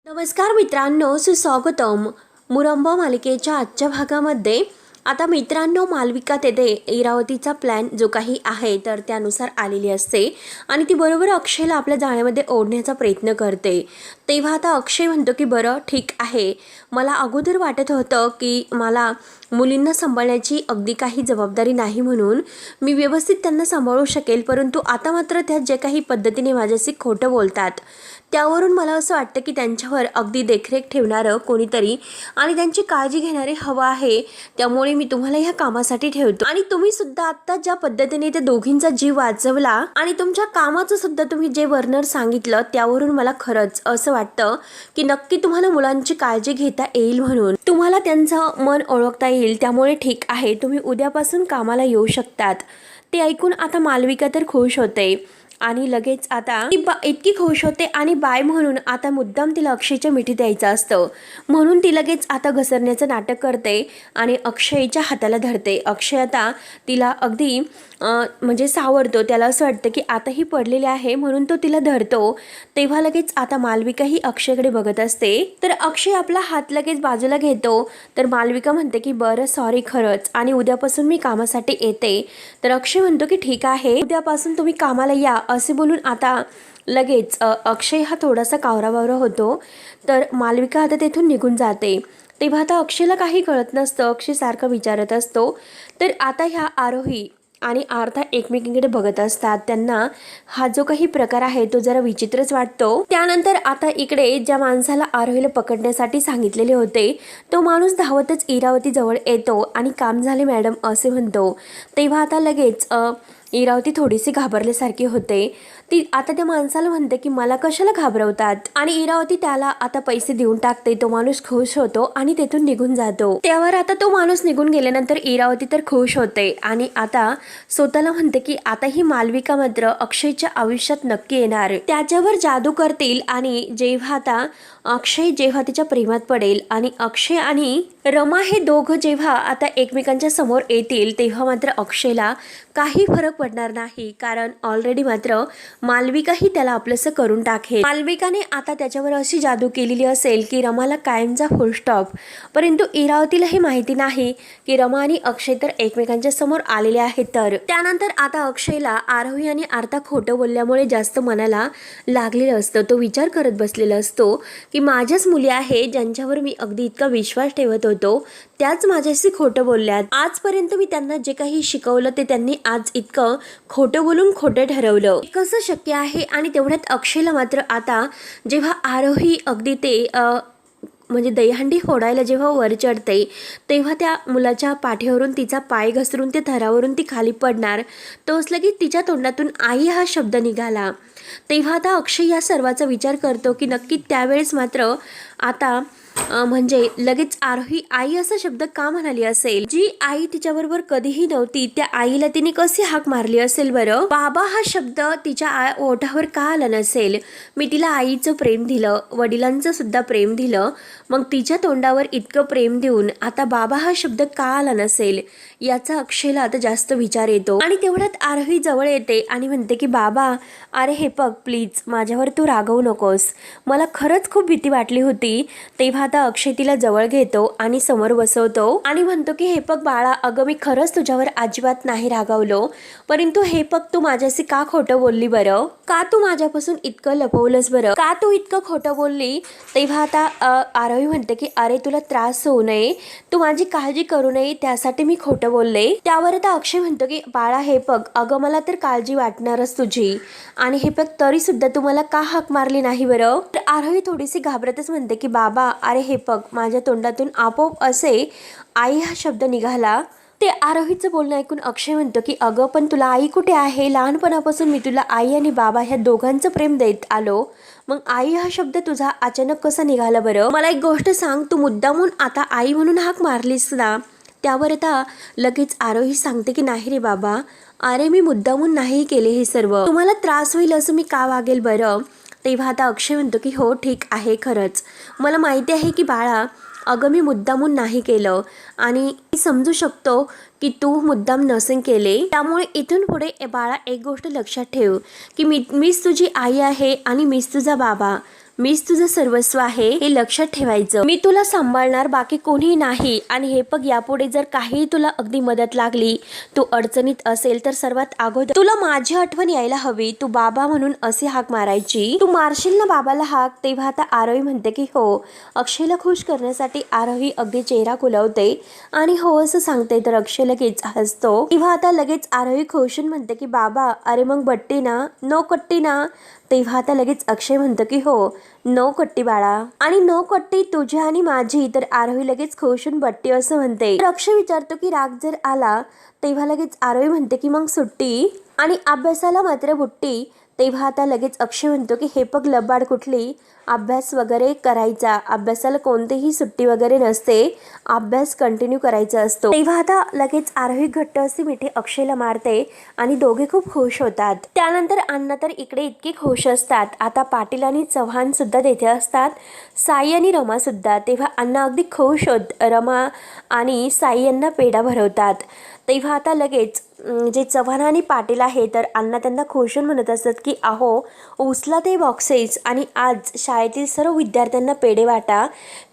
नमस्कार मित्रांनो, सुस्वागतम. मुरंबा मालिकेच्या आजच्या भागामध्ये आता मित्रांनो मालविका तेथे इरावतीचा प्लॅन जो काही आहे तर त्यानुसार आलेली असते आणि ती बरोबर अक्षयला आपल्या जाण्यामध्ये ओढण्याचा प्रयत्न करते. तेव्हा आता अक्षय म्हणतो की बरं ठीक आहे, मला अगोदर वाटत होतं की मला मुलींना सांभाळण्याची अगदी काही जबाबदारी नाही, म्हणून मी व्यवस्थित त्यांना सांभाळू शकेल, परंतु आता मात्र त्या जे काही पद्धतीने माझ्याशी खोटं बोलतात त्यावरून मला असं वाटतं की त्यांच्यावर अगदी देखरेख ठेवणारं कोणीतरी आणि त्यांची काळजी घेणारे हवं आहे. त्यामुळे मी तुम्हाला ह्या कामासाठी ठेवतो आणि तुम्ही सुद्धा आता ज्या पद्धतीने त्या दोघींचा जीव वाचवला आणि तुमच्या कामाचं सुद्धा तुम्ही जे वर्णन सांगितलं त्यावरून मला खरंच असं वाटतं की नक्की तुम्हाला मुलांची काळजी घेता येईल, म्हणून तुम्हाला त्यांचं मन ओळखता येईल. त्यामुळे ठीक आहे, तुम्ही उद्यापासून कामाला येऊ शकतात. ते ऐकून आता मालविका तर खुश होते आणि लगेच आता ती इतकी खुश होते आणि बाय म्हणून आता मुद्दाम तिला अक्षयच्या मिठी द्यायचं असतं, म्हणून ती लगेच आता घसरण्याचं नाटक करते आणि अक्षयच्या हाताला धरते. अक्षय आता तिला अगदी म्हणजे सावरतो. त्याला असं वाटतं की आता ही पडलेली आहे म्हणून तो तिला धरतो. तेव्हा लगेच आता मालविका ही अक्षयकडे बघत असते, तर अक्षय आपला हात लगेच बाजूला घेतो. तर मालविका म्हणते की बरं सॉरी खरंच, आणि उद्यापासून मी कामासाठी येते. तर अक्षय म्हणतो की ठीक आहे, उद्यापासून तुम्ही कामाला या असे बोलून आता लगेच अक्षय हा थोडासा कावराबावरा होतो. तर मालविका आता तेथून निघून जाते. तेव्हा आता अक्षयला काही कळत नसतं. अक्षय सारखं विचारत असतो. तर आता ह्या आरोही आणि आर्था एकमेकींकडे बघत असतात. त्यांना हा जो काही प्रकार आहे तो जरा विचित्रच वाटतो. त्यानंतर आता इकडे ज्या माणसाला आरोहीला पकडण्यासाठी सांगितलेले होते तो माणूस धावतच इरावती जवळ येतो आणि काम झाले मॅडम असे म्हणतो. तेव्हा आता लगेच इरावती थोडीशी घाबरल्यासारखी होते. ती आता त्या माणसाला म्हणते की मला कशाला घाबरवतात, आणि इरावती त्याला आता पैसे देऊन टाकते. तो माणूस खुश होतो आणि तेथून निघून जातो. त्यावर आता तो माणूस निघून गेल्यानंतर इरावती तर खुश होते आणि आता स्वतःला म्हणते की आता ही मालविका मात्र अक्षयच्या आयुष्यात नक्की येणार, त्याच्यावर जादू करतील. आणि जेव्हा आता अक्षय जेव्हा तिच्या प्रेमात पडेल आणि अक्षय आणि रमा हे दोघं जेव्हा आता एकमेकांच्या समोर येतील तेव्हा मात्र अक्षयला काही फरक पडणार नाही, कारण ऑलरेडी मात्र मालविका ही त्याला आपलंसं करून टाकेल. मालविकाने आता त्याच्यावर अशी जादू केलेली असेल की रमाला कायमचा फुल स्टॉप. परंतु इरावतीला हे माहिती नाही की रमा आणि अक्षय तर एकमेकांच्या समोर आलेले आहेत. तर त्यानंतर आता अक्षयला आरोही आणि आर्था खोटं बोलल्यामुळे जास्त मनाला लागलेलं असतं. तो विचार करत बसलेला असतो की माझ्याच मुली आहे ज्यांच्यावर मी अगदी इतका विश्वास ठेवत होतो त्याच माझ्याशी खोटं बोलल्यात. आजपर्यंत मी त्यांना जे काही शिकवलं ते त्यांनी आज इतकं खोटं बोलून खोटं ठरवलं. कसं शक्य आहे? आणि तेवढ्यात अक्षयला मात्र आता जेव्हा आरोही अगदी ते म्हणजे दहीहंडी फोडायला जेव्हा वर चढते तेव्हा त्या मुलाच्या पाठीवरून तिचा पाय घसरून त्या थरावरून ती खाली पडणार तोच लगेच तिच्या तोंडातून आई हा शब्द निघाला. तेव्हा आता अक्षय या सर्वाचा विचार करतो की नक्की त्यावेळेस मात्र आता म्हणजे लगेच आरोही आई असा शब्द का म्हणाली असेल. जी आई तिच्याबरोबर कधीही नव्हती त्या आईला तिने कशी हाक मारली असेल बरं. बाबा हा शब्द तिच्या ओठावर का आला नसेल. मी तिला आईचं प्रेम दिलं, वडिलांचं सुद्धा प्रेम दिलं, मग तिच्या तोंडावर इतकं प्रेम देऊन आता बाबा हा शब्द का आला नसेल याचा अक्षयला आता जास्त विचार येतो. आणि तेवढ्यात आरोही जवळ येते आणि म्हणते की बाबा अरे हे बघ प्लीज माझ्यावर तू रागवू नकोस, मला खरंच खूप भीती वाटली होती. तेव्हा आता अक्षय तिला जवळ घेतो आणि समोर बसवतो आणि म्हणतो की हे बघ बाळा, अगं मी खरंच तुझ्यावर अजिबात नाही रागावलो, परंतु हे बघ तू माझ्याशी का खोटं बोलली बरं, का तू माझ्यापासून इतकं लपवलंस बरं, का तू इतकं खोटं बोलली. तेव्हा आता आरोही म्हणते की अरे तुला त्रास होऊ नये, तू माझी काळजी करू नये त्यासाठी मी खोटं बोलले. त्यावर आता अक्षय म्हणतो की बाळा हे बघ, अगं मला तर काळजी वाटणारच तुझी, आणि हे बघ तरी सुद्धा तू मला का हाक मारली नाही बरं. तर आरोही थोडीशी घाबरतच म्हणते की बाबा अरे हे बघ माझ्या तोंडातून आपोआप असे आई हा शब्द निघाला. ते आरोहीचं बोलणं ऐकून अक्षय म्हणतो की अगं पण तुला आई कुठे आहे, लहानपणापासून मी तुला आई आणि बाबा ह्या दोघांचं प्रेम देत आलो, मग आई हा शब्द तुझा अचानक कसा निघाला बरं. मला एक गोष्ट सांग, तू मुद्दामून आता आई म्हणून हाक मारलीस ना. त्यावर आता लगेच आरोही सांगते की नाही रे बाबा, अरे मी मुद्दामून नाही केले हे सर्व, तुम्हाला त्रास होईल असं मी का वागेल बरं. तेव्हा आता अक्षय म्हणतो की हो ठीक आहे, खरंच मला माहिती आहे की बाळा अगं मी मुद्दामून नाही केलं आणि मी समजू शकतो की तू मुद्दाम नसेल केले. त्यामुळे इथून पुढे बाळा एक गोष्ट लक्षात ठेव की मीच तुझी आई आहे आणि मीच तुझा बाबा. मीच तुझं सर्वस्व आहे हे लक्षात ठेवायचं. मी तुला सांभाळणार, बाकी कोणी नाही. आणि हे बघ, यापुढे जर काही तुला अगदी मदत लागली, तू अडचणीत असेल तर सर्वात अगोदर तुला माझी आठवण यायला हवी. तू बाबा म्हणून अशी हाक मारायची. तू मारशील ना बाबाला हाक. तेव्हा आता आरोही म्हणते की हो. अक्षयला खुश करण्यासाठी आरोही अगदी चेहरा खुलवते आणि हो असं सांगते. तर अक्षय लगेच हसतो. तेव्हा आता लगेच आरोही खुशून म्हणते की बाबा, अरे मग बट्टी ना, नो कट्टी ना. तेव्हा आता लगेच अक्षय म्हणतो की हो, नो कट्टी बाळा, आणि नो कट्टी तुझी आणि माझी. तर आरोही लगेच खुशून बट्टी असं म्हणते. तर अक्षय विचारतो की राग जर आला. तेव्हा लगेच आरोही म्हणते की मग सुट्टी आणि अभ्यासाला मात्र बुट्टी. तेव्हा आता लगेच अक्षय म्हणतो की हे बघ लबाड कुठली, अभ्यास वगैरे करायचा, अभ्यासाला कोणतीही सुट्टी वगैरे नसते, अभ्यास कंटिन्यू करायचा असतो. तेव्हा आता लगेच आरोही घट्ट अशी मिठी अक्षयला मारते आणि दोघे खूप खुश होतात. त्यानंतर अण्णा तर इकडे इतके खुश असतात. आता पाटील आणि चव्हाण सुद्धा तेथे असतात, साई आणि रमा सुद्धा. तेव्हा अण्णा अगदी खुश होत रमा आणि साई यांना पेढा भरवतात. तेव्हा आता लगेच जे चव्हाण आणि पाटील आहे तर अण्णा त्यांना खुशून म्हणत असतात की अहो, उचला ते बॉक्सेस आणि आज शाळेतील सर्व विद्यार्थ्यांना पेढे वाटा,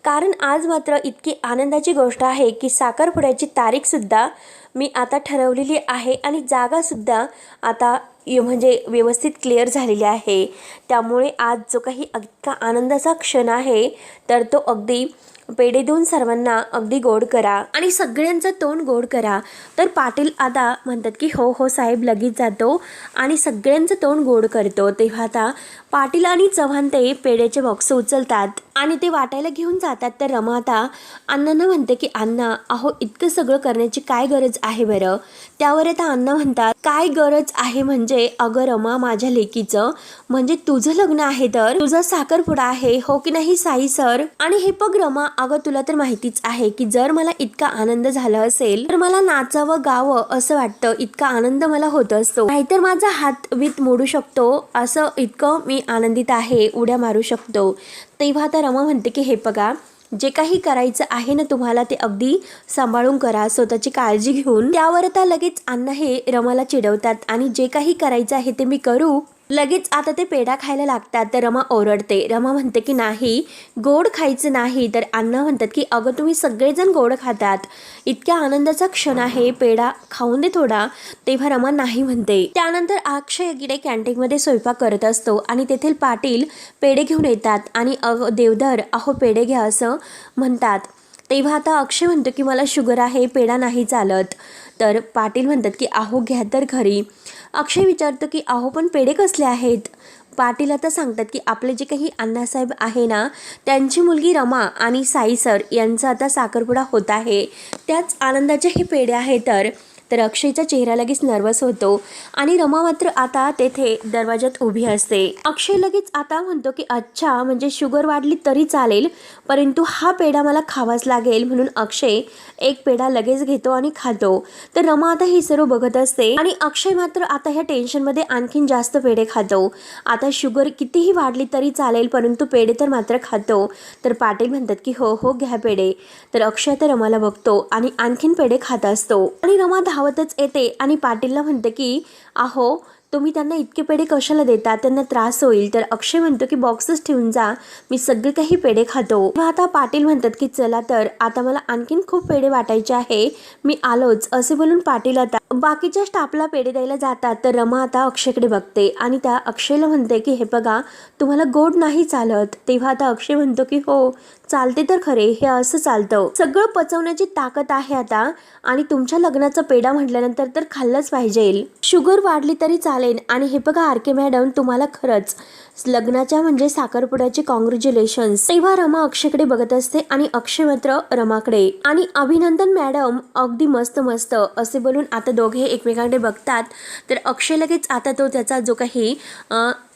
कारण आज मात्र इतकी आनंदाची गोष्ट आहे की साखरपुड्याची तारीखसुद्धा मी आता ठरवलेली आहे आणि जागासुद्धा आता म्हणजे व्यवस्थित क्लिअर झालेली आहे. त्यामुळे आज जो काही इतका आनंदाचा क्षण आहे तर तो अगदी पेढे देऊन सर्वांना अगदी गोड करा आणि सगळ्यांचं तोंड गोड करा. तर पाटील आता म्हणतात की हो हो साहेब, लगेच जातो आणि सगळ्यांचं तोंड गोड करतो. तेव्हा आता पाटील आणि चव्हाण ते पेढ्याचे बॉक्स उचलतात आणि ते वाटायला घेऊन जातात. तर रमा आता अण्णांना म्हणते की अण्णा, अहो इतकं सगळं करण्याची काय गरज आहे बरं. त्यावर आता अण्णा म्हणतात काय गरज आहे म्हणजे, अगं रमा माझ्या लेकीचं म्हणजे तुझं लग्न आहे, तर तुझा साखरपुडा आहे, हो की नाही साई सर. आणि हे बघ रमा, अगं तुला तर माहितीच आहे की जर मला इतका आनंद झाला असेल तर मला नाचावं गावं असं वाटतं, इतका आनंद मला होत असतो, नाहीतर माझा हात वीत मोडू शकतो, असं इतकं मी आनंदित आहे, उड्या मारू शकतो. तेव्हा आता रमा म्हणते की हे बघा, जे काही करायचं आहे ना तुम्हाला ते अगदी सांभाळून करा, स्वतःची काळजी घेऊन. त्यावर आता लगेच अण्णा हे रमाला चिडवतात आणि जे काही करायचं आहे ते मी करू. लगेच आता ते पेढा खायला लागतात. तर रमा ओरडते. रमा म्हणते की नाही, गोड खायचं नाही. तर अण्णा म्हणतात की अगं तुम्ही सगळेजण गोड खातात, इतक्या आनंदाचा क्षण आहे, पेढा खाऊन दे थोडा. तेव्हा रमा नाही म्हणते. त्यानंतर अक्षय इकडे कॅन्टीनमध्ये स्वयंपाक करत असतो आणि तेथील पाटील पेढे घेऊन येतात आणि देवधर अहो पेढे घ्या असं म्हणतात. तेव्हा आता अक्षय म्हणतो की मला शुगर आहे, पेढा नाही चालत. तर पाटील म्हणतात की अहो घ्या तर खरी. अक्षय विचारतो की अहो पण पेढे कसले आहेत. पाटील आता सांगतात की आपले जे काही अण्णासाहेब आहे ना, त्यांची मुलगी रमा आणि साई सर यांचा आता साखरपुडा होत आहे, त्याच आनंदाचे हे पेढे आहेत. तर अक्षयचा चेहरा लगेच नर्वस होतो आणि रमा मात्र आता तेथे दरवाजात उभी असते. अक्षय लगेच आता म्हणतो की अच्छा, म्हणजे शुगर वाढली तरी चालेल, परंतु हा पेढा मला खावाच लागेल. म्हणून अक्षय एक पेढा लगेच घेतो आणि खातो. तर रमा आता हे सर्व बघत असते आणि अक्षय मात्र आता ह्या टेन्शनमध्ये आणखीन जास्त पेढे खातो. आता शुगर कितीही वाढली तरी चालेल, परंतु पेढे तर मात्र खातो. तर पाटील म्हणतात की हो हो घ्या पेढे. तर अक्षय तर रमाला बघतो आणि आणखीन पेढे खात असतो आणि रमा धावतच येते आणि पाटीलला म्हणते की अहो तुम्ही त्यांना इतके पेढे कशाला देता, त्यांना त्रास होईल. तर अक्षय म्हणतो की बॉक्सच ठेवून जा, मी सगळे काही पेढे खातो. आता पाटील म्हणतात की चला तर आता मला आणखीन खूप पेढे वाटायचे आहे, मी आलोच. असे बोलून पाटील आता बाकीच्या स्टाफला पेढे द्यायला जातात. तर रमा आता अक्षयकडे बघते आणि त्या अक्षयला म्हणते की हे बघा, तुम्हाला गोड नाही चालत. तेव्हा आता अक्षय म्हणतो की हो चालते तर खरे, हे असं चालतं, सगळं पचवण्याची ताकद आहे आता, आणि तुमच्या लग्नाचा पेढा म्हटल्यानंतर तर खाल्लंच पाहिजे. शुगर वाढली तरी चालेल. आणि हे बघा आरके मॅडम, तुम्हाला खरंच लग्नाच्या म्हणजे साखरपुड्याचे कॉंग्रॅच्युलेशन्स. तेव्हा रमा अक्षयकडे बघत असते आणि अक्षय मात्र रमाकडे. आणि अभिनंदन मॅडम, अगदी मस्त मस्त असे बोलून आता दोघे एकमेकांकडे बघतात. तर अक्षय लगेच आता तो त्याचा जो काही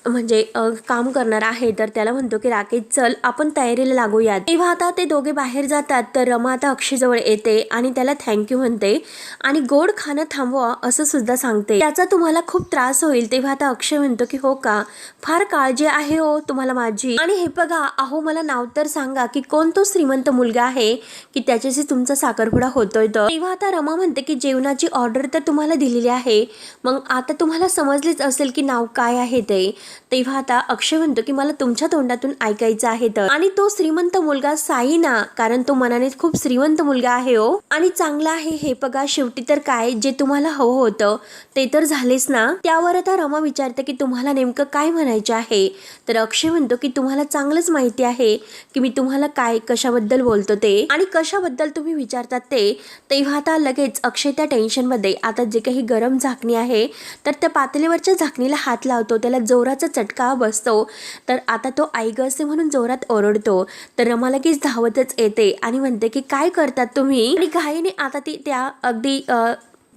म्हणजे काम करणार आहे तर त्याला म्हणतो की राकेश चल आपण तयारीला लागूयात. तेव्हा आता ते दोघे बाहेर जातात. तर रमा आता अक्षयजवळ येते आणि त्याला थँक्यू म्हणते आणि गोड खाणं थांबवा असं सुद्धा सांगते, त्याचा तुम्हाला खूप त्रास होईल. तेव्हा आता अक्षय म्हणतो की हो का, फार काळजी आहे हो तुम्हाला माझी. आणि हे बघा अहो, मला नाव तर सांगा की कोण तो श्रीमंत मुलगा आहे की त्याच्याशी तुमचा साखरपुडा होतोय. तर तेव्हा आता रमा म्हणते की जेवणाची ऑर्डर तर तुम्हाला दिलेली आहे, मग आता तुम्हाला समजलेच असेल की नाव काय आहे ते. तेव्हा आता अक्षय म्हणतो की मला तुमच्या तोंडातून ऐकायचं आहे तर. आणि तो श्रीमंत मुलगा साई ना, कारण तो मनाने खूप श्रीमंत मुलगा आहे हो आणि चांगला आहे. हे बघा शेवटी तर काय, जे तुम्हाला हवं होतं ते तर झालेच ना. त्यावर आता रमा विचारते की तुम्हाला नेमकं काय म्हणायचे आहे. तर अक्षय म्हणतो की तुम्हाला चांगलंच माहिती आहे की मी तुम्हाला काय कशाबद्दल बोलतो ते आणि कशाबद्दल तुम्ही विचारतात ते. तेव्हा आता लगेच अक्षय त्या टेन्शनमध्ये आता जे काही गरम झाकणी आहे तर त्या पातेलीवरच्या झाकणीला हात लावतो, त्याला जोराचा चटका बसतो. तर आता तो आई ग असे म्हणून जोरात ओरडतो. तर रमा लगेच धावतच येते आणि म्हणते की काय करतात तुम्ही. आणि घाईने आता ती त्या अगदी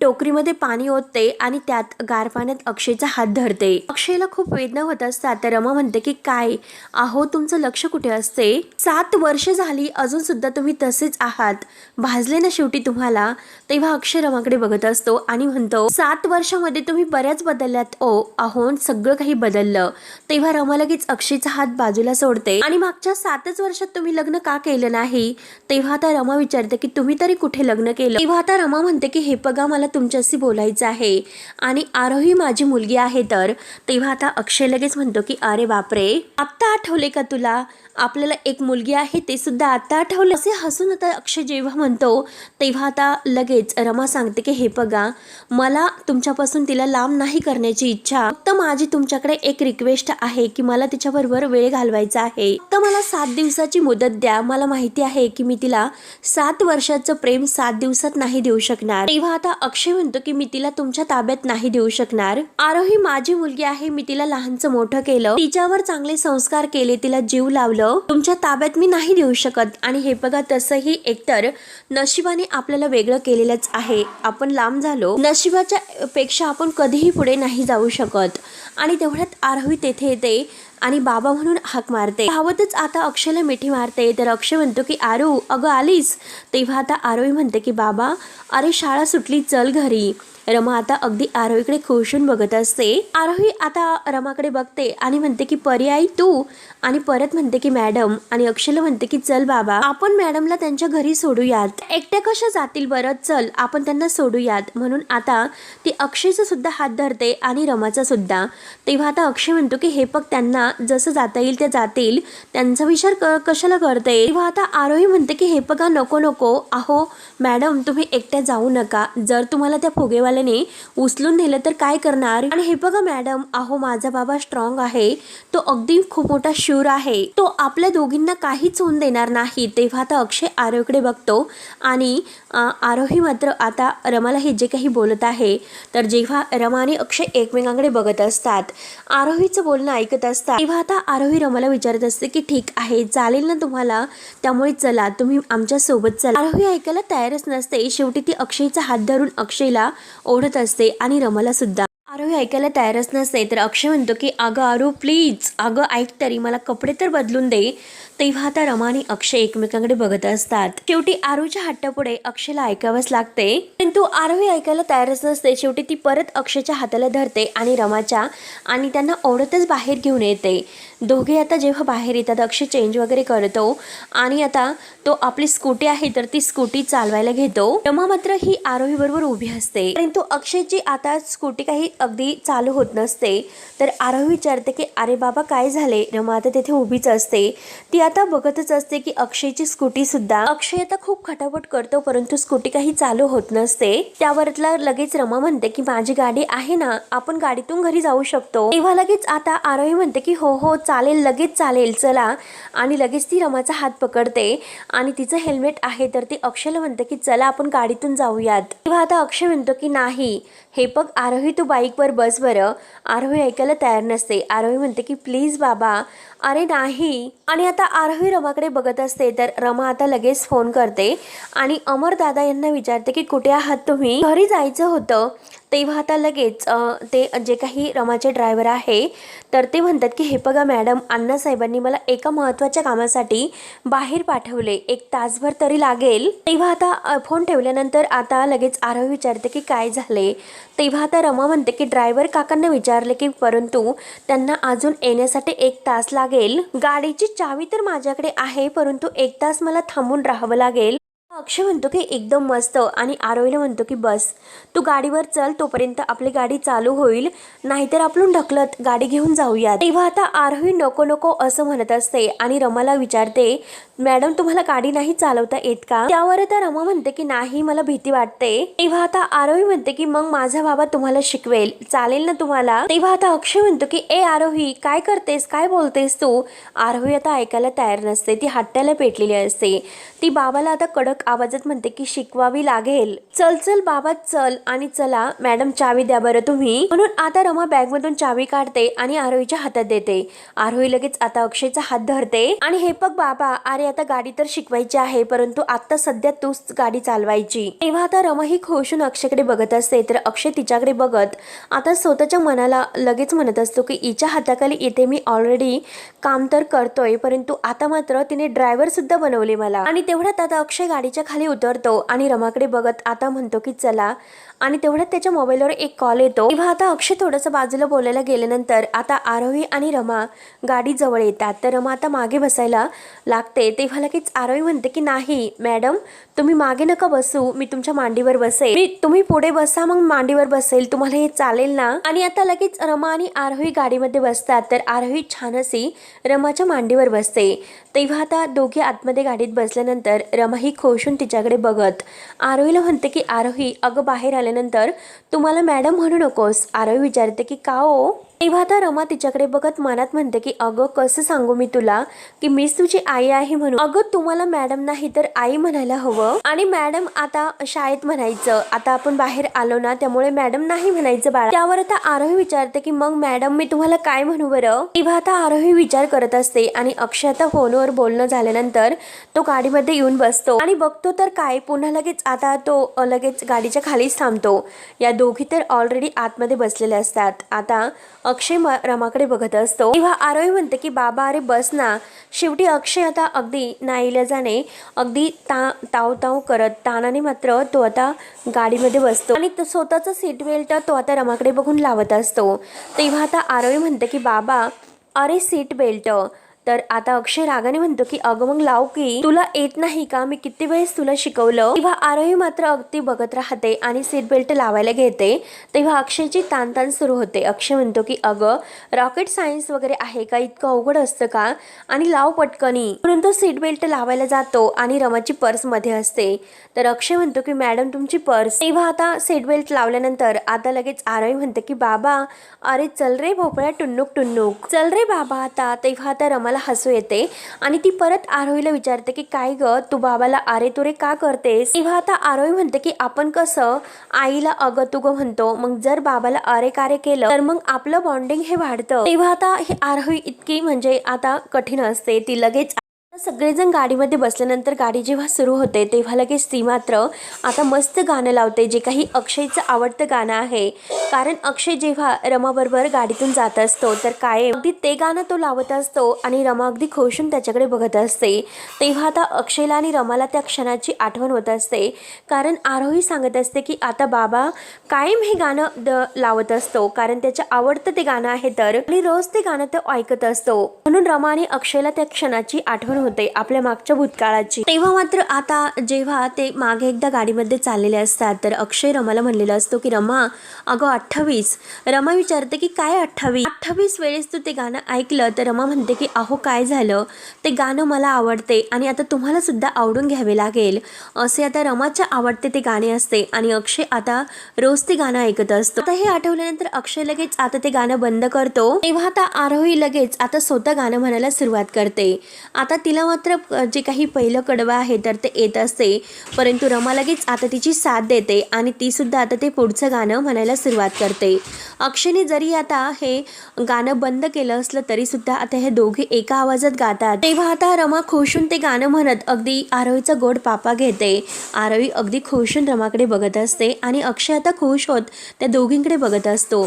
टोकरीमध्ये पाणी ओतते आणि त्यात गार पाण्यात अक्षयचा हात धरते. अक्षयला खूप वेदना होत असतात. तर रमा म्हणते की काय अहो तुमचं लक्ष कुठे असते. 7 वर्ष झाली अजून सुद्धा तुम्ही तसेच आहात, भाजले ना शेवटी तुम्हाला. तेव्हा अक्षय रमाकडे बघत असतो आणि म्हणतो 7 वर्षामध्ये तुम्ही बऱ्याच बदलल्यात ओ. अहो सगळं काही बदललं. तेव्हा रमा लगेच अक्षयचा हात बाजूला सोडते आणि मागच्या 7च वर्षात तुम्ही लग्न का केलं नाही. तेव्हा आता रमा विचारते की तुम्ही तरी कुठे लग्न केलं. तेव्हा आता रमा म्हणते की हे बघा मला तुमच्याशी बोलायचं आहे आणि आरोही माझी मुलगी आहे तर. तेव्हा आता अक्षय लगेच म्हणतो की अरे बापरे, आत्ता आठवले का तुला, आपल्याला एक मुलगी आहे ते सुद्धा आता आठवलं. असे हसून आता अक्षय जेव्हा म्हणतो तेव्हा आता लगेच रमा सांगते की हे बघा मला तुमच्यापासून तिला लांब नाही करण्याची इच्छा, फक्त माझी तुमच्याकडे एक रिक्वेस्ट आहे की मला तिच्याबरोबर वेळ घालवायचा आहे. फक्त मला 7 दिवसाची मुदत द्या. मला माहिती आहे की मी तिला 7 वर्षाचं प्रेम 7 दिवसात नाही देऊ शकणार. तेव्हा आता अक्षय म्हणतो की मी तिला तुमच्या ताब्यात नाही देऊ शकणार. आरोही माझी मुलगी आहे, मी तिला लहानचं मोठं केलं, तिच्यावर चांगले संस्कार केले, तिला जीव लावलं, तुमच्या ताब्यात मी नाही देऊ शकत. आणि हे बघा तसंही एकतर नशिबाने आपल्याला वेगळं केलेलंच आहे, आपण लांब झालो, नशिबाच्या पेक्षा आपण कधीही पुढे नाही जाऊ शकत. आणि तेवढ्यात आरोही तेथे येते आणि बाबा म्हणून हाक मारते. धावतच आता अक्षयला मिठी मारते. तर अक्षय म्हणतो की आरू अगं आलीस. तेव्हा आता आरोही म्हणते की बाबा अरे शाळा सुटली, चल घरी. रमा आता अगदी आरोहीकडे खुशून बघत असते. आरोही आता रमाकडे बघते आणि म्हणते की पर्यायी तू, आणि परत म्हणते की मॅडम, आणि अक्षयला म्हणते की चल बाबा आपण मॅडमला त्यांच्या घरी सोडूयात, एकट्या कशा जातील बरं, चल आपण त्यांना सोडूयात. म्हणून आता ती अक्षयचा सुद्धा हात धरते आणि रमाचा सुद्धा. तेव्हा आता अक्षय म्हणतो की हे बघ त्यांना जसं जाता येईल ते जातील, त्यांचा विचार कशाला करते. तेव्हा आता आरोही म्हणते की हे बघा नको नको, अहो मॅडम तुम्ही एकट्या जाऊ नका, जर तुम्हाला त्या फुगेवाल्याने उचलून नेलं तर काय करणार. आणि हे बघा मॅडम, अहो माझा बाबा स्ट्रॉंग आहे, तो अगदी खूप मोठा शूर आहे, तो आपल्या दोघींना काहीच होऊन देणार नाही. तेव्हा आता अक्षय आरोहीकडे बघतो आणि आरोही मात्र आता रमाला हे जे काही बोलत आहे. तर जेव्हा रमा आणि अक्षय एकमेकांकडे बघत असतात, आरोहीचं बोलणं ऐकत असतात, तेव्हा आता आरोही रमाला विचारत असते की ठीक आहे चालेल ना तुम्हाला, त्यामुळे चला तुम्ही आमच्या सोबत चला. आरोही ऐकायला तयारच नसते. शेवटी ती अक्षयचा हात धरून अक्षयला ओढत असते आणि रमाला सुद्धा. आरोही ऐकायला तयारच नसते. तर अक्षय म्हणतो की अगं आरू प्लीज, अगं ऐक तरी, मला कपडे तर बदलून दे. तेव्हा आता रमा आणि अक्षय एकमेकांकडे बघत असतात. शेवटी आरूच्या हट्टापुढे अक्षयला ऐकावंच लागते, परंतु आरोही ऐकायला तयारच नसते. शेवटी ती परत अक्षयच्या हाताला धरते आणि रमाच्या, आणि त्यांना ओढतच बाहेर घेऊन येते. दोघे आता जेव्हा बाहेर येतात अक्षय चेंज वगैरे करतो आणि आता तो आपली स्कूटी आहे तर ती स्कूटी चालवायला घेतो. रमा मात्र ही आरोही बरोबर उभी असते, परंतु अक्षयची आता स्कूटी काही अगदी चालू होत नसते. तर आरोही विचारते की अरे बाबा काय झाले. रमा आता तिथे उभीच असते. ती आता बघतच असते की अक्षयची स्कूटी सुद्धा, अक्षय आता खूप खटापट करतो परंतु स्कूटी काही चालू होत नसते. त्यावरला लगेच रमा म्हणते की माझी गाडी आहे ना, आपण गाडीतून घरी जाऊ शकतो. तेव्हा लगेच आता आरोही म्हणते की हो हो चालेल, लगेच चालेल, चला. आणि लगेच ती रमाचा हात पकडते आणि तिचं हेल्मेट आहे तर ती अक्षयला म्हणते की चला आपण गाडीतून जाऊयात. तेव्हा आता अक्षय म्हणतो की नाही, हे बघ आरोही तू बाईकवर बस बरं. आरोही ऐकायला तयार नसते. आरोही म्हणते की प्लीज बाबा, अरे नाही. आणि आता आरोही रमाकडे बघत असते. तर रमा आता लगेच फोन करते आणि अमर दादा यांना विचारते की कुठे आहात तुम्ही, घरी जायचं होतं. तेव्हा आता लगेच ते जे काही रमाचे ड्रायव्हर आहे तर ते म्हणतात की हे बघा मॅडम, अण्णासाहेबांनी मला एका महत्त्वाच्या कामासाठी बाहेर पाठवले, 1 तासभर तरी लागेल. तेव्हा आता फोन ठेवल्यानंतर आता लगेच आरोही विचारते की काय झाले. तेव्हा आता रमा म्हणते की ड्रायव्हर काकांना विचारले की परंतु त्यांना अजून येण्यासाठी 1 तास लागेल. गाडीची चावी तर माझ्याकडे आहे परंतु 1 तास मला थांबून राहावं लागेल. अक्षय म्हणतो की एकदम मस्त आणि आरोहीला म्हणतो की बस तू गाडीवर चल, तोपर्यंत आपली गाडी चालू होईल, नाहीतर आपण ढकलत गाडी घेऊन जाऊया. तेव्हा आता आरोही नको नको असं म्हणत असते आणि रमाला विचारते, मॅडम तुम्हाला गाडी नाही चालवता येत का? त्यावर आता रमा म्हणते की नाही, मला भीती वाटते. तेव्हा आता आरोही म्हणते की मग माझा बाबा तुम्हाला शिकवेल, चालेल ना तुम्हाला? तेव्हा आता अक्षय म्हणतो की ए आरोही काय करतेस, काय बोलतेस तू? आरोही आता ऐकायला तयार नसते, ती हट्टाला पेटलेली असते. ती बाबाला आता कडक आवाजात म्हणते की शिकवावी लागेल. चल चल बाबा चल, आणि चला मॅडम चावी द्या बरं तुम्ही. म्हणून आता रमा बॅग मधून चावी काढते आणि आरोहीच्या हातात देते. आरोही लगेच आता अक्षयचा हात धरते आणि हे बघ बाबा, अरे आता गाडी तर शिकवायची आहे, परंतु आता सध्या तूच गाडी चालवायची. तेव्हा आता रमा ही खोशून अक्षयकडे बघत असते, तर अक्षय तिच्याकडे बघत आता स्वतःच्या मनाला लगेच म्हणत असतो की हिच्या हाताखाली इथे मी ऑलरेडी काम तर करतोय, परंतु आता मात्र तिने ड्रायव्हर सुद्धा बनवले मला. आणि तेवढ्यात आता अक्षय गाडीच्या खाली उतरतो आणि रमाकडे बघत आता म्हणतो की चला. आणि तेवढ्यात त्याच्या मोबाईलवर एक कॉल येतो. तेव्हा आता अक्षय थोडंसं बाजूला बोलायला गेल्यानंतर आता आरोही आणि रमा गाडी जवळ येतात. तर रमा आता मागे बसायला लागते. तेव्हा लगेच आरोही म्हणते की नाही मॅडम, तुम्ही मागे नका बसू, मी तुमच्या मांडीवर बसेल. तुम्ही पुढे बसा, मग मांडीवर बसेल, तुम्हाला हे चालेल ना? आणि आता लगेच रमा आणि आरोही गाडीमध्ये बसतात. तर आरोही छान अशी रमाच्या मांडीवर बसते. तेव्हा आता दोघे आतमध्ये गाडीत बसल्यानंतर रमा ही खोशून तिच्याकडे बघत आरोहीला म्हणते की आरोही अगं बाहेर आल्यानंतर तुम्हाला मॅडम म्हणू नकोस. आरोही विचारते की का हो? तेव्हा आता रमा तिच्याकडे बघत मनात म्हणते की अगं कसं सांगू मी तुला की मीच तुझी आई आहे म्हणून. अगं तुम्हाला मॅडम नाही तर आई म्हणायला हवं, आणि मॅडम आता शाळेत म्हणायचं, आता आपण बाहेर आलो ना त्यामुळे मॅडम नाही म्हणायचं बाळा. त्यावर आता आरोही विचारते की मग मॅडम मी तुम्हाला काय म्हणू बरं? तेव्हा आता आरोही विचार करत असते आणि अक्षय आता फोनवर बोलणं झाल्यानंतर तो गाडीमध्ये येऊन बसतो आणि बघतो तर काय, पुन्हा लगेच आता तो लगेच गाडीच्या खालीच थांबतो. या दोघी तर ऑलरेडी आतमध्ये बसलेले असतात. आता अक्षय रमाकडे बघत असतो. तेव्हा आरोही म्हणते की बाबा अरे बस ना. शेवटी अक्षय आता अगदी नाईलाजाने अगदी ताव ताव करत तानाने मात्र तो आता गाडीमध्ये बसतो आणि स्वतःचा सीट बेल्ट तो आता रमाकडे बघून लावत असतो. तेव्हा आता आरोही म्हणते की बाबा अरे सीट बेल्ट. तर आता अक्षय रागाने म्हणतो की अगं मग लाव की, तुला येत नाही का, मी किती वेळेस तुला शिकवलं. तेव्हा आरोही मात्र अगदी बघत राहते आणि सीट बेल्ट लावायला घेते. तेव्हा अक्षयची ताणताण सुरू होते. अक्षय म्हणतो की अगं रॉकेट सायन्स वगैरे आहे का, इतकं अवघड असतं का, आणि लाव पटकनी. म्हणून तो सीट बेल्ट लावायला जातो आणि रमाची पर्स मध्ये असते. तर अक्षय म्हणतो की मॅडम तुमची पर्स. तेव्हा आता सीट बेल्ट लावल्यानंतर आता लगेच आरोही म्हणते की बाबा अरे चल रे भोपळ्या टुन्नुक टुन्नुक, चल रे बाबा आता. तेव्हा आता रमाला हसू येते आणि ती परत आरोहीला विचारते की काय ग तू बाबाला अरे तुरे का करतेस? तेव्हा आता आरोही म्हणते की आपण कसं आईला अगं तू ग म्हणतो, मग जर बाबाला अरे कारे केलं तर मग आपलं बॉन्डिंग हे वाढतं. तेव्हा आता हे आरोही इतकी म्हणजे आता कठीण असते. ती लगेच सगळेजण गाडीमध्ये बसल्यानंतर गाडी जेव्हा सुरू होते तेव्हा लगेच ती मात्र आता मस्त गाणं लावते, जे काही अक्षयचं आवडतं गाणं आहे. कारण अक्षय जेव्हा रमाबरोबर गाडीतून जात असतो तर कायम अगदी ते गाणं तो लावत असतो आणि रमा अगदी खोशून त्याच्याकडे बघत असते. तेव्हा आता अक्षयला आणि रमाला त्या क्षणाची आठवण होत असते, कारण आरोही सांगत असते की आता बाबा कायम हे गाणं लावत असतो, कारण त्याचं आवडतं ते गाणं आहे तर, आणि रोज ते गाणं तो ऐकत असतो. म्हणून रमा आणि अक्षयला त्या क्षणाची आठवण होते आपल्या मागच्या भूतकाळाची. तेव्हा मात्र आता जेव्हा ते मागे एकदा गाडीमध्ये चाललेले असतात तर अक्षय रमाला म्हणलेला असतो की रमा अगं 28. रमा विचारते की काय 28 वेळेस तू ते गाणं ऐकलं? तर रमा म्हणते की अहो काय झालं, ते गाणं मला आवडते आणि आता तुम्हाला सुद्धा आवडून घ्यावे लागेल. असे आता रमाच्या आवडते ते गाणे असते आणि अक्षय आता रोज ते गाणं ऐकत असतो. आता हे आठवल्यानंतर अक्षय लगेच आता ते गाणं बंद करतो. तेव्हा आता आरोही लगेच आता स्वतः गाणं म्हणायला सुरुवात करते. आता तिला मात्र जे काही पहिलं कडवं आहे तर ते येत असते, परंतु रमा लगेच आता तिची साथ देते आणि ती सुद्धा आता ते पुढचं गाणं म्हणायला सुरुवात करते. अक्षयने जरी आता हे गाणं बंद केलं असलं तरी सुद्धा आता हे दोघे एका आवाजात गातात. तेव्हा आता रमा खुशून ते गाणं म्हणत अगदी आरोहीचा गोड पापा घेते. आरोही अगदी खुशून रमाकडे बघत असते आणि अक्षय आता खुश होत त्या दोघींकडे बघत असतो.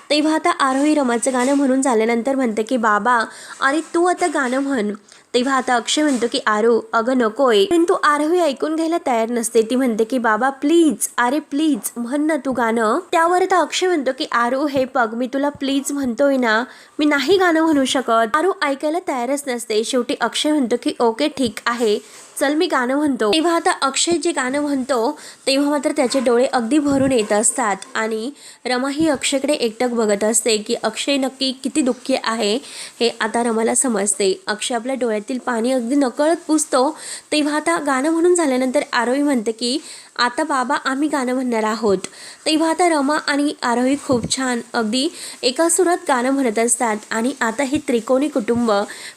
तेव्हा आता आरोही रमाचं गाणं म्हणून झाल्यानंतर म्हणते की बाबा अरे तू आता गाणं म्हण. तेव्हा आता अक्षय म्हणतो की आरू अगं नकोय, परंतु आरोही ऐकून घ्यायला तयार नसते. ती म्हणते की बाबा प्लीज, अरे प्लीज म्हण ना तू गाणं. त्यावर आता अक्षय म्हणतो की आरू हे बघ मी तुला प्लीज म्हणतोय ना, मी नाही गाणं म्हणू शकत. आरू ऐकायला तयारच नसते. शेवटी अक्षय म्हणतो की ओके ठीक आहे चल मी गाणं म्हणतो. तेव्हा आता अक्षय जे गाणं म्हणतो तेव्हा मात्र त्याचे डोळे अगदी भरून येत असतात आणि रमा ही अक्षयकडे एकटक बघत असते की अक्षय नक्की किती दुःखी आहे हे आता रमाला समजते. अक्षय आपल्या डोळ्यातील पाणी अगदी नकळत पुसतो. तेव्हा आता गाणं म्हणून झाल्यानंतर आरोही म्हणते की आता बाबा आम्ही गाणं म्हणणार आहोत. तेव्हा आता रमा आणि आरोही खूप छान अगदी एका सुरात गाणं म्हणत असतात आणि आता हे त्रिकोणी कुटुंब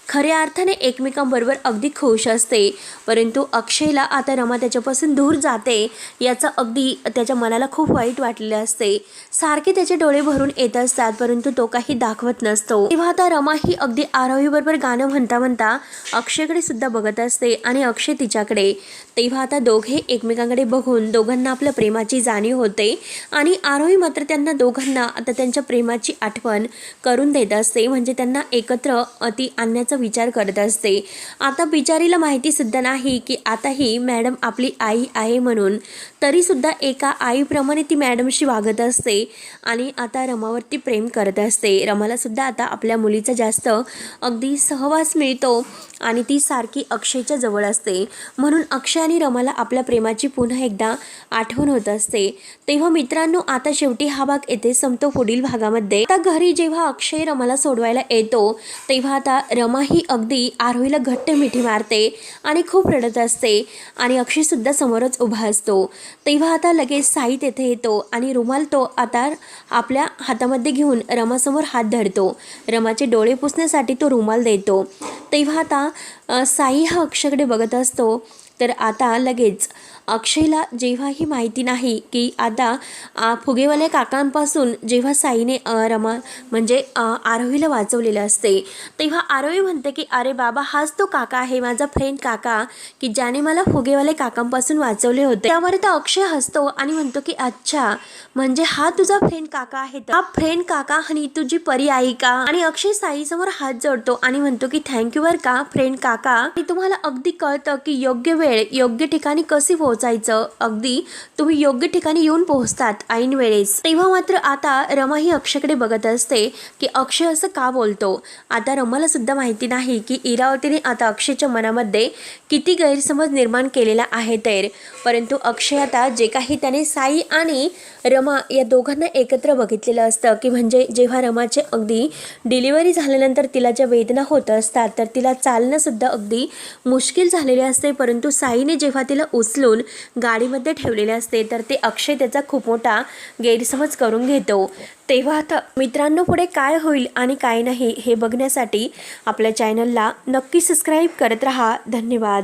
खऱ्या अर्थाने एकमेकांबरोबर अगदी खुश असते. परंतु अक्षयला आता रमा त्याच्यापासून दूर जाते याचं अगदी त्याच्या मनाला खूप वाईट वाटलेलं असते. सारखे त्याचे डोळे भरून येत असतात परंतु तो काही दाखवत नसतो. तेव्हा आता रमा ही अगदी आरोही बरोबर गाणं म्हणता म्हणता अक्षयकडे सुद्धा बघत असते आणि अक्षय तिच्याकडे. तेव्हा आता दोघे एकमेकांकडे बघून दोघांना आपल्या प्रेमाची जाणीव होते आणि आरोही मात्र त्यांना दोघांना आता त्यांच्या प्रेमाची आठवण करून देत असते. म्हणजे त्यांना एकत्र ती आणण्याचा विचार करत असते. आता बिचारीला माहिती सुद्धा नाही की आता ही मॅडम आपली आई आहे म्हणून. तरी सुद्धा एका आईप्रमाणे ती मॅडमशी वागत असते आणि आता रमावरती प्रेम करत असते. रमाला सुद्धा आता आपल्या मुलीचा जास्त अगदी सहवास मिळतो आणि ती सारखी अक्षयच्या जवळ असते. म्हणून अक्षय आणि रमाला आपल्या प्रेमाची पुन्हा एकदा आठवण होत असते. तेव्हा मित्रांनो आता शेवटी हा भाग येथे संपतो. पुढील भागामध्ये आता घरी जेव्हा अक्षय रमाला सोडवायला येतो तेव्हा आता रमा ही अगदी आरोहीला घट्ट मिठी मारते आणि खूप रडत असते आणि अक्षय सुद्धा समोरच उभा असतो. तेव्हा आता लगेच साई तेथे येतो आणि रुमाल तो आता आपल्या हातामध्ये घेऊन रमासमोर हात धरतो. रमाचे डोळे पुसण्यासाठी तो रुमाल देतो. तेव्हा आता साई हा अक्षयकडे बघत असतो. तर आता लगेच अक्षयला जेव्हा ही माहिती नाही की आता फुगेवाल्या काकांपासून जेव्हा साईने रमा म्हणजे आरोहीला वाचवलेलं असते तेव्हा आरोही म्हणते की अरे बाबा हाच तो काका आहे माझा फ्रेंड काका की ज्याने मला फुगेवाल्या काकांपासून वाचवले होते. त्यावर तर अक्षय हसतो आणि म्हणतो की अच्छा म्हणजे हा तुझा फ्रेंड काका आहे. हा फ्रेंड काका आणि तुझी परी आई का. आणि अक्षय साईसमोर हात जोडतो आणि म्हणतो की थँक्यू वर का फ्रेंड काका. आणि तुम्हाला अगदी कळतं की योग्य वेळ योग्य ठिकाणी कशी पोहोचायचं. अगदी तुम्ही योग्य ठिकाणी येऊन पोहोचतात ऐन वेळेस. तेव्हा मात्र आता रमा ही अक्षयकडे बघत असते की अक्षय असं का बोलतो. आता रमाला सुद्धा माहिती नाही की इरावतीने आता अक्षयच्या मनामध्ये किती गैरसमज निर्माण केलेला आहे तर. परंतु अक्षय आता जे काही त्याने साई आणि रमा या दोघांना एकत्र बघितलेलं असतं की म्हणजे जेव्हा रमाचे अगदी डिलिव्हरी झाल्यानंतर तिला ज्या वेदना होत असतात तर तिला चालणं सुद्धा अगदी मुश्किल झालेले असते. परंतु साईने जेव्हा तिला उचलून गाडीमध्ये ठेवलेले असते तर ते अक्षय त्याचा खूप मोठा गैरसमज करून घेतो. तेव्हा आता मित्रांनो पुढे काय होईल आणि काय नाही हे बघण्यासाठी आपल्या चॅनलला नक्की सबस्क्राईब करत राहा. धन्यवाद.